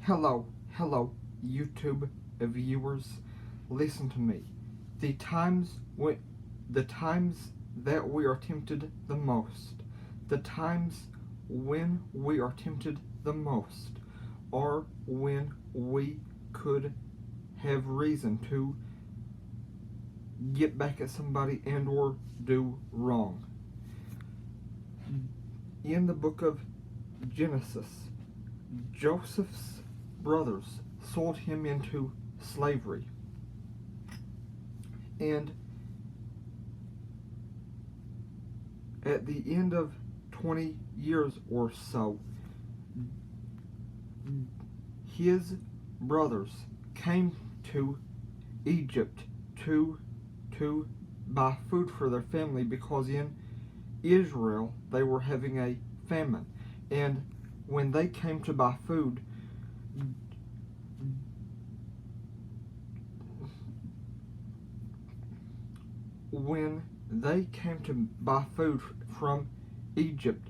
Hello, YouTube viewers. Listen to me. The times that we are tempted the most, the times when we are tempted the most, are when we could have reason to get back at somebody and or do wrong. In the book of Genesis, Joseph's brothers sold him into slavery. And at the end of 20 years or so, his brothers came to Egypt to buy food for their family, because in Israel they were having a famine. And when they came to buy food, from Egypt,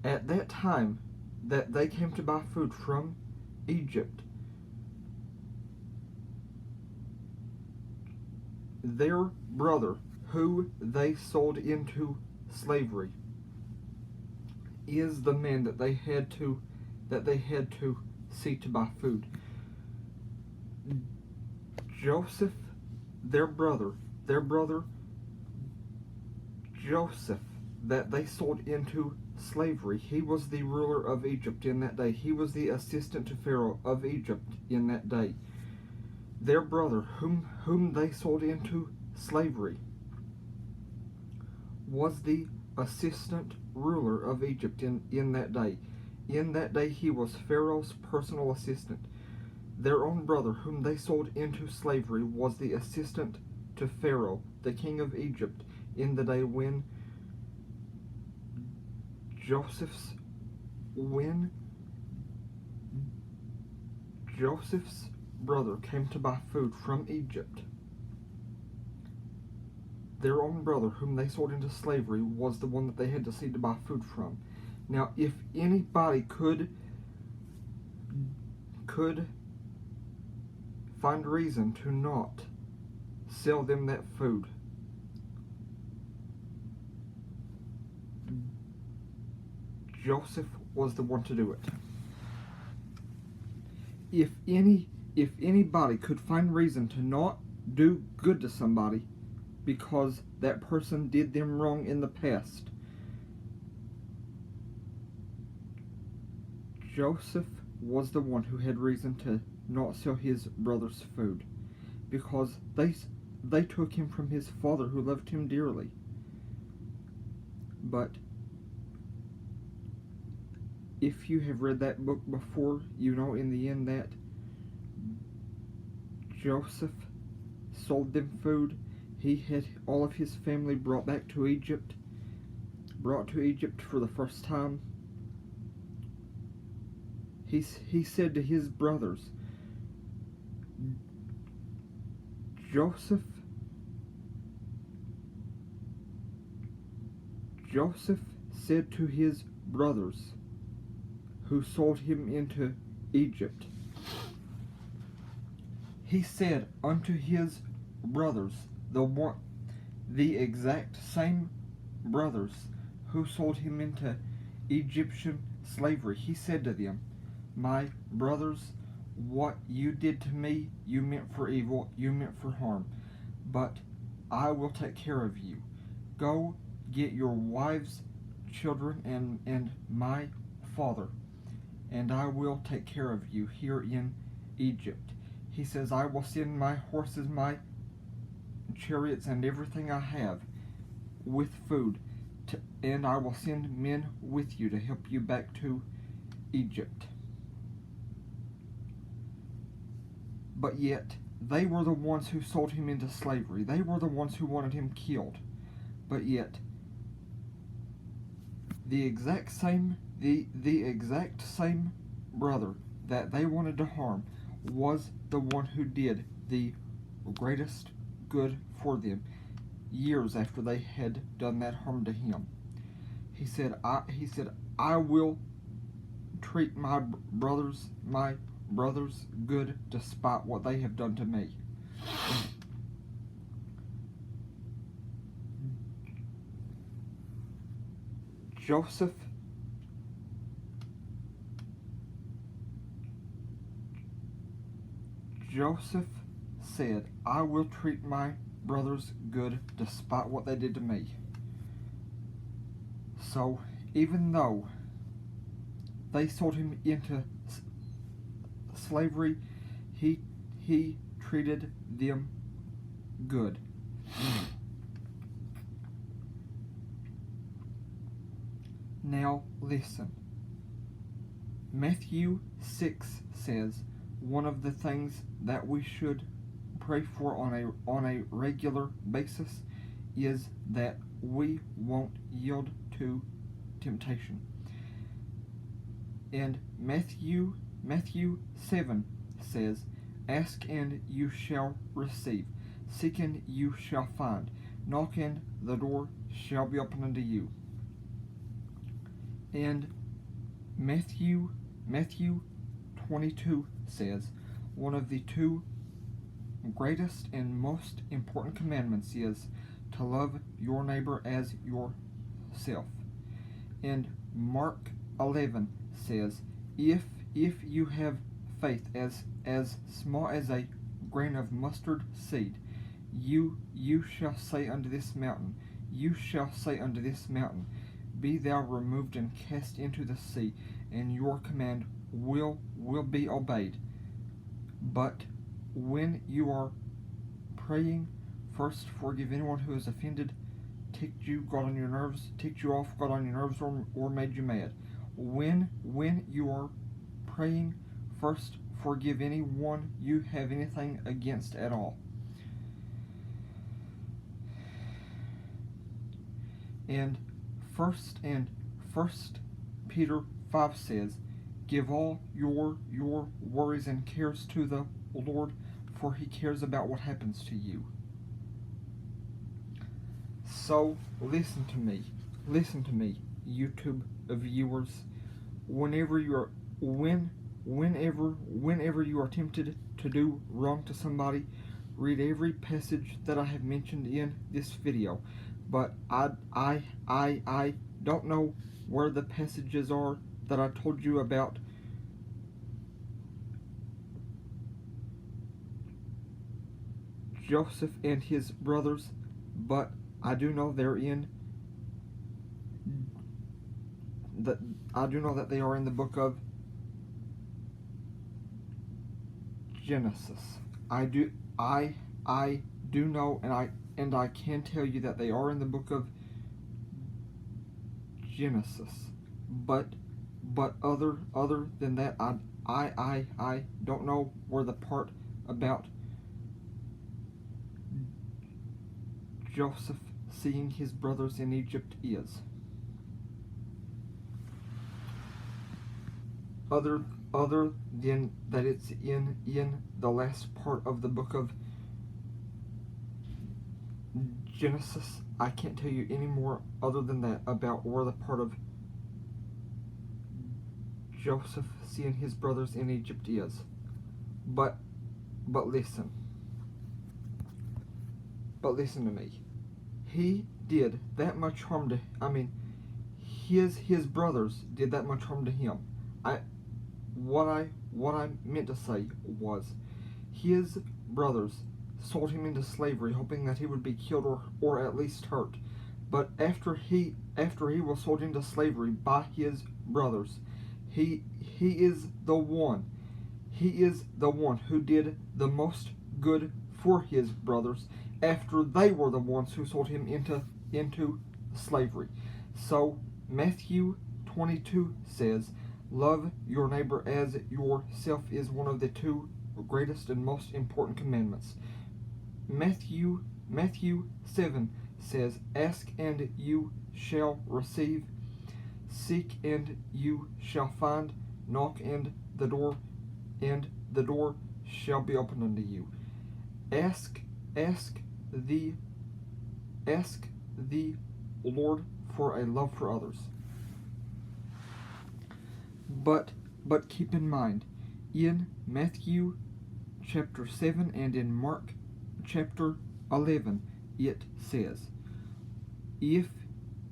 at that time that they came to buy food from Egypt, their brother, who they sold into slavery, is the man that they had to see to buy food. Joseph, their brother Joseph, that they sold into slavery, he was the ruler of Egypt in that day. He was the assistant to Pharaoh of Egypt in that day. Their brother, whom they sold into slavery, was the assistant ruler of Egypt in that day. In that day, he was Pharaoh's personal assistant. Their own brother, whom they sold into slavery, was the assistant to Pharaoh, the king of Egypt, in the day when Joseph's brother came to buy food from Egypt. Their own brother, whom they sold into slavery, was the one that they had to see to buy food from. Now, if anybody could find reason to not sell them that food, Joseph was the one to do it. If anybody could find reason to not do good to somebody because that person did them wrong in the past, Joseph was the one who had reason to not sell his brother's food, because they took him from his father, who loved him dearly. But if you have read that book before, you know in the end that Joseph sold them food. He had all of his family brought to Egypt for the first time. He said to his brothers, Joseph said to his brothers who sold him into Egypt, he said unto his brothers, the exact same brothers who sold him into Egyptian slavery, he said to them, my brothers, what you did to me, you meant for evil, you meant for harm, but I will take care of you. Go get your wives, children, and my father, and I will take care of you here in Egypt. He says, I will send my horses, my chariots, and everything I have with food, and I will send men with you to help you back to Egypt. But yet, they were the ones who sold him into slavery. They were the ones who wanted him killed. But yet, the exact same brother that they wanted to harm was the one who did the greatest good for them years after they had done that harm to him. He said, I will treat my brothers good despite what they have done to me. Joseph said, I will treat my brothers good despite what they did to me. So, even though they sold him into slavery, he treated them good. Now listen. Matthew 6 says one of the things that we should pray for on a regular basis is that we won't yield to temptation. And Matthew 7 says, ask and you shall receive, seek and you shall find, knock and the door shall be opened unto you. And Matthew 22 says, one of the two greatest and most important commandments is to love your neighbor as yourself. And Mark 11 says, if you have faith as small as a grain of mustard seed, you shall say unto this mountain, be thou removed and cast into the sea, and your command will be obeyed. But when you are praying, first forgive anyone who has offended, ticked you, got on your nerves, ticked you off, got on your nerves, or made you mad. When you are praying, first forgive anyone you have anything against at all. And First Peter 5 says, give all your worries and cares to the Lord, for he cares about what happens to you. So listen to me, YouTube viewers. Whenever you are tempted to do wrong to somebody, read every passage that I have mentioned in this video. But I don't know where the passages are that I told you about. Joseph and his brothers, but I do know they're in that they are in the book of Genesis. I do know, and I can tell you that they are in the book of Genesis. But other than that, I don't know where the part about Joseph seeing his brothers in Egypt is. Other than that, it's in the last part of the book of Genesis. I can't tell you any more other than that about where the part of Joseph seeing his brothers in Egypt is. But listen to me. He did that much harm to, his brothers did that much harm to him. What I meant to say was, his brothers sold him into slavery, hoping that he would be killed or at least hurt. But after he was sold into slavery by his brothers, he is the one who did the most good for his brothers after they were the ones who sold him into slavery. So Matthew 22 says, love your neighbor as yourself is one of the two greatest and most important commandments. Matthew 7 says, ask and you shall receive, seek and you shall find, knock and the door shall be opened unto you. Ask the Lord for a love for others. But keep in mind, in Matthew chapter 7 and in Mark chapter 11, it says, if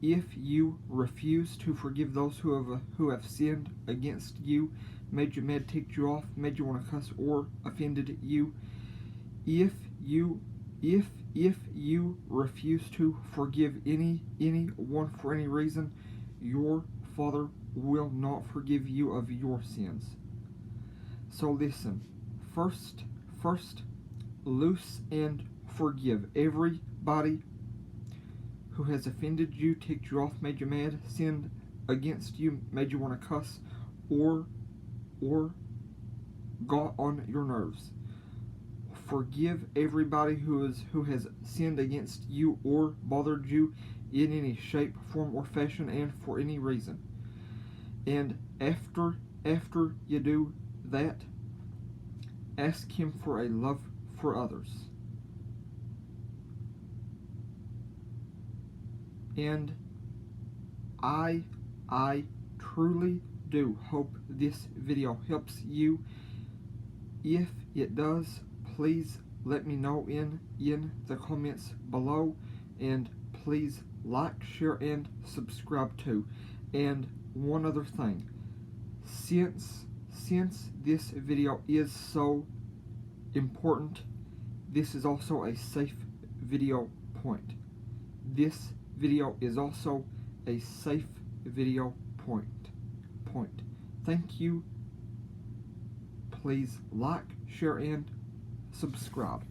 you refuse to forgive those who have sinned against you, made you mad, ticked you off, made you want to cuss, or offended you, if you refuse to forgive anyone for any reason, your Father will not forgive you of your sins. So listen, first, loose and forgive everybody who has offended you, ticked you off, made you mad, sinned against you, made you want to cuss, or got on your nerves. Forgive everybody who has sinned against you or bothered you in any shape, form, or fashion, and for any reason. And after you do that, ask Him for a love for others. And I truly do hope this video helps you. If it does, please let me know in the comments below, and please like, share, and subscribe too. And one other thing, since this video is so important, this is also a safe video point. This video is also a safe video point. Thank you. Please like, share, and subscribe.